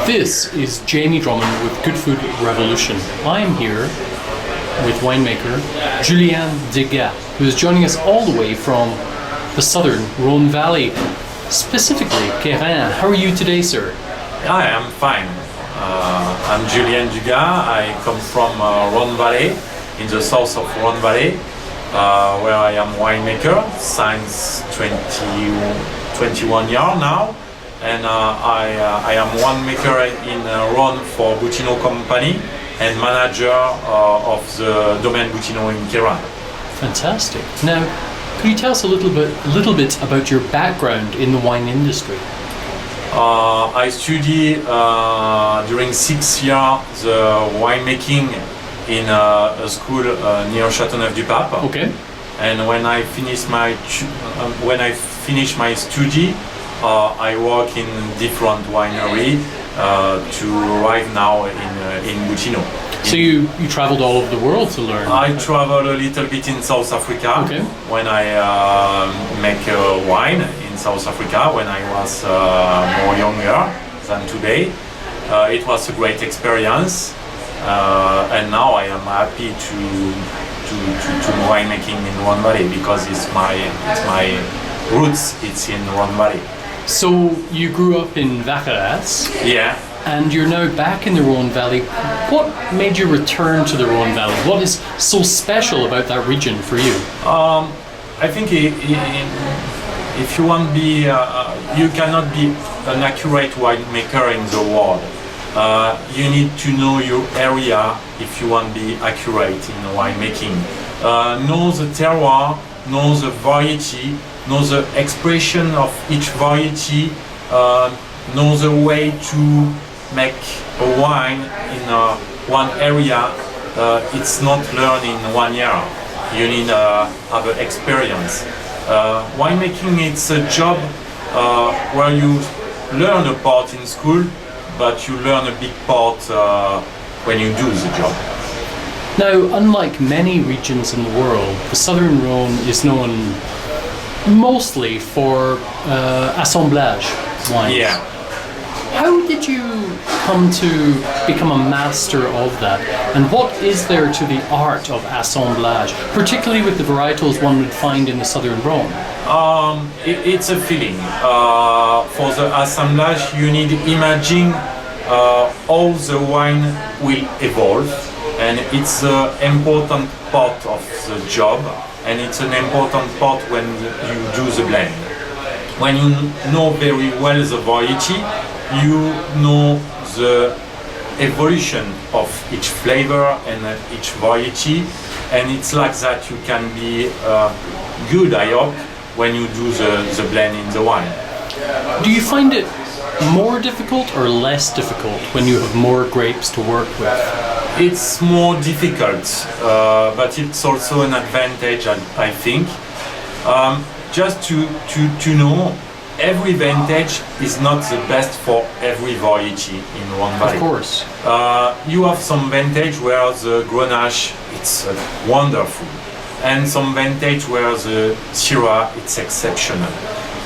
This is Jamie Drummond with Good Food Revolution. I am here with winemaker Julien Degas, who is joining us all the way from the southern Rhône Valley, specifically Cairanne. How are you today, sir? I am fine. I'm Julien Degas. I come from Rhône Valley, in the south of Rhône Valley, where I am winemaker since 21 years now. And I am winemaker in Rhône for Boutinot company and manager of the domain Boutinot in Cairanne. Fantastic. Now, could you tell us a little bit about your background in the wine industry? I studied during 6 years the winemaking in a school near Châteauneuf-du-Pape. Okay. And when I finished my study, I work in different winery to arrive now in Boutinot. So you traveled all over the world to learn? I traveled a little bit in South Africa. Okay. When I make wine in South Africa when I was more younger than today. It was a great experience, and now I am happy to winemaking in Rhône Valley because it's my roots. It's in Rhône Valley. So you grew up in Vacheras? Yeah. And you're now back in the Rhône Valley. What made you return to the Rhône Valley? What is so special about that region for you? I think if you want to be, you cannot be an accurate winemaker in the world. You need to know your area if you want to be accurate in winemaking. Know the terroir, know the variety, know the expression of each variety, know the way to make a wine in one area. It's not learned in 1 year. You need have an experience. Winemaking, it's a job where you learn a part in school, but you learn a big part when you do the job. Now, unlike many regions in the world, the southern Rhône is known mostly for assemblage wines. Yeah. How did you come to become a master of that? And what is there to the art of assemblage, particularly with the varietals one would find in the southern Rhône? It's a feeling. For the assemblage, you need to imagine how the wine will evolve, and it's an important part of the job, and it's an important part when you do the blend. When you know very well the variety, you know the evolution of each flavor and each variety, and it's like that you can be good, I hope, when you do the blend in the wine. Do you find it more difficult or less difficult when you have more grapes to work with? It's more difficult, but it's also an advantage, I think. Just to know, every vintage is not the best for every variety in Rhône Valley. Of course. You have some vintage where the Grenache it's wonderful, and some vintage where the Syrah it's exceptional.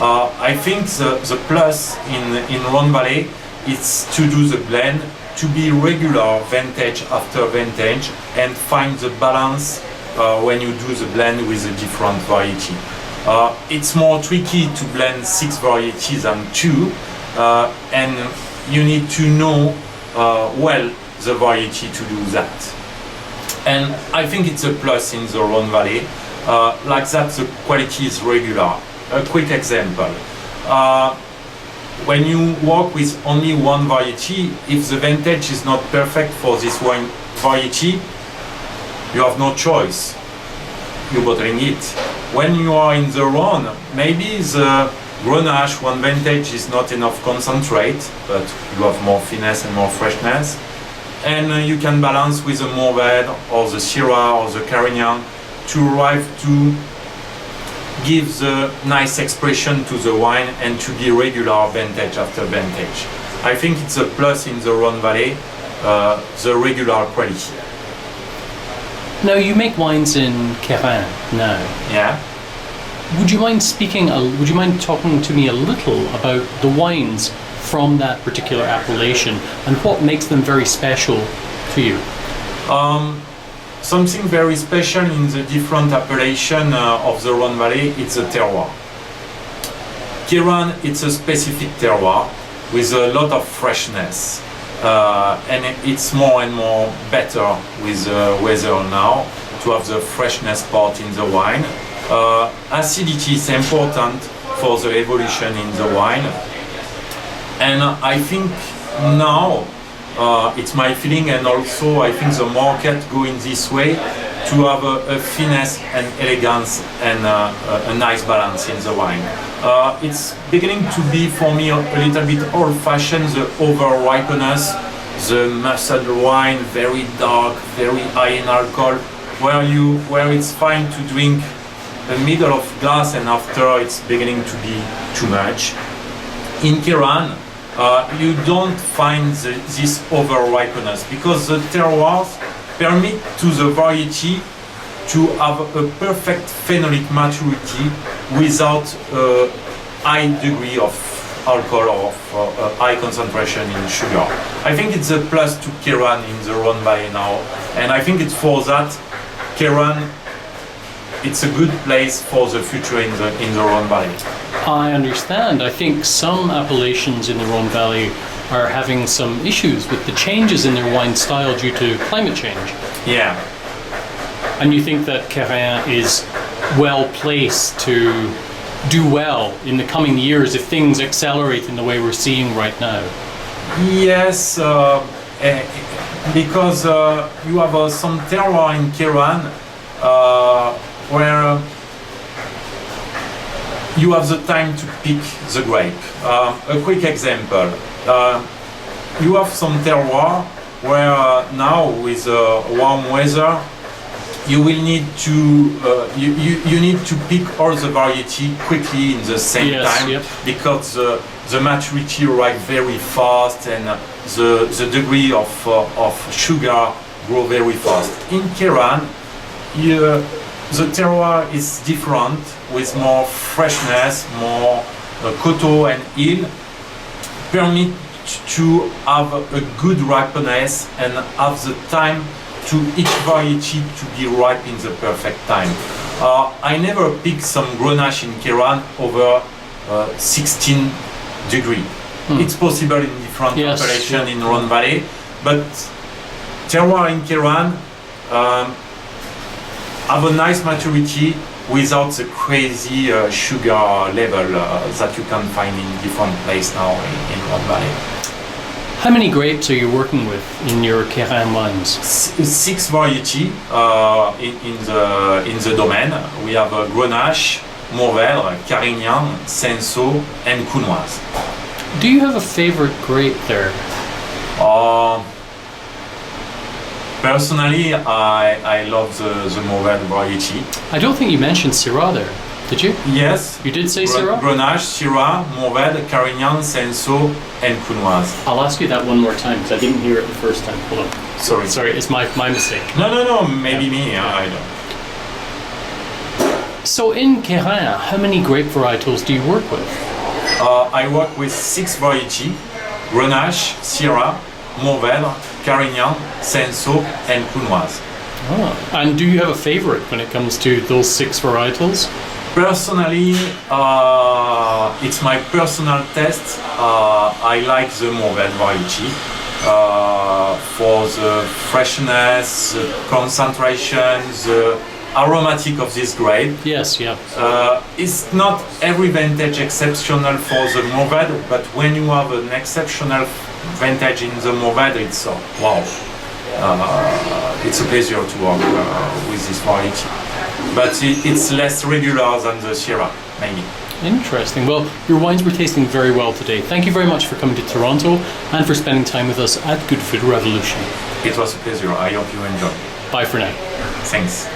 I think the plus in Rhône Valley is to do the blend, to be regular vintage after vintage, and find the balance when you do the blend with a different variety. It's more tricky to blend 6 varieties than 2, and you need to know well the variety to do that. And I think it's a plus in the Rhône Valley. Like that, the quality is regular. A quick example. When you work with only one variety, if the vintage is not perfect for this wine variety, you have no choice. You're bottling it. When you are in the Rhône, maybe the Grenache one vintage is not enough concentrate, but you have more finesse and more freshness. And you can balance with the Mourvèdre or the Syrah or the Cairanne to arrive to give the nice expression to the wine and to be regular vintage after vintage. I think it's a plus in the Rhône Valley, the regular quality. Now, you make wines in Cairanne now. Yeah. Would you mind talking to me a little about the wines from that particular appellation, and what makes them very special to you? Something very special in the different appellation of the Rhône Valley, it's the terroir. Cairanne, it's a specific terroir with a lot of freshness, and it's more and more better with the weather now to have the freshness part in the wine. Acidity is important for the evolution in the wine, and I think now it's my feeling, and also I think the market going this way to have a finesse and elegance and a nice balance in the wine. It's beginning to be for me a little bit old-fashioned, the over-ripeness, the muscle wine, very dark, very high in alcohol, where it's fine to drink a middle of glass and after it's beginning to be too much. In Cairanne, you don't find this over-ripeness because the terroirs permit to the variety to have a perfect phenolic maturity without a high degree of alcohol or of high concentration in sugar. I think it's a plus to Cairanne in the Rhône Valley now, and I think it's for that Cairanne, it's a good place for the future in the Rhône Valley. I understand. I think some appellations in the Rhône Valley are having some issues with the changes in their wine style due to climate change. Yeah. And you think that Cairanne is well placed to do well in the coming years if things accelerate in the way we're seeing right now? Yes, because you have some terroir in Cairanne where you have the time to pick the grape. A quick example. You have some terroir where now with warm weather you will need to you need to pick all the variety quickly in the same time. Yep. Because the maturity arrives very fast and the degree of sugar grow very fast. In Cairanne, the terroir is different with more freshness, more coteaux and hill, permit to have a good ripeness and have the time to each variety to be ripe in the perfect time. I never pick some Grenache in Cairanne over 16 degrees. It's possible in different appellation in Rhône Valley, but terroir in Cairanne have a nice maturity without the crazy sugar level that you can find in different places now in Rhône Valley. How many grapes are you working with in your Cairanne wines? 6 variety in the domain. We have Grenache, Mourvèdre, Carignan, Cinsault, and Counoise. Do you have a favorite grape there? Personally, I love the Mourvèdre variety. I don't think you mentioned Syrah there, did you? Yes. You did say Syrah? Grenache, Syrah, Mourvèdre, Carignan, Cinsault, and Counoise. I'll ask you that one more time because I didn't hear it the first time. Hold on. Sorry, it's my mistake. No, maybe me, I don't. So in Cairanne, how many grape varietals do you work with? I work with 6 variety: Grenache, Syrah, Mourvèdre, Carignan, Cinsault, and Counoise. Oh. And do you have a favorite when it comes to those 6 varietals? Personally, it's my personal taste. I like the Mourvèdre variety for the freshness, the concentration, the aromatic of this grape. Yes, yeah. It's not every vintage exceptional for the Mourvèdre, but when you have an exceptional vintage in the Mourvèdre, it's wow. It's a pleasure to work with this variety. But it's less regular than the Syrah, maybe. Interesting. Well, your wines were tasting very well today. Thank you very much for coming to Toronto and for spending time with us at Good Food Revolution. It was a pleasure. I hope you enjoyed. Bye for now. Thanks.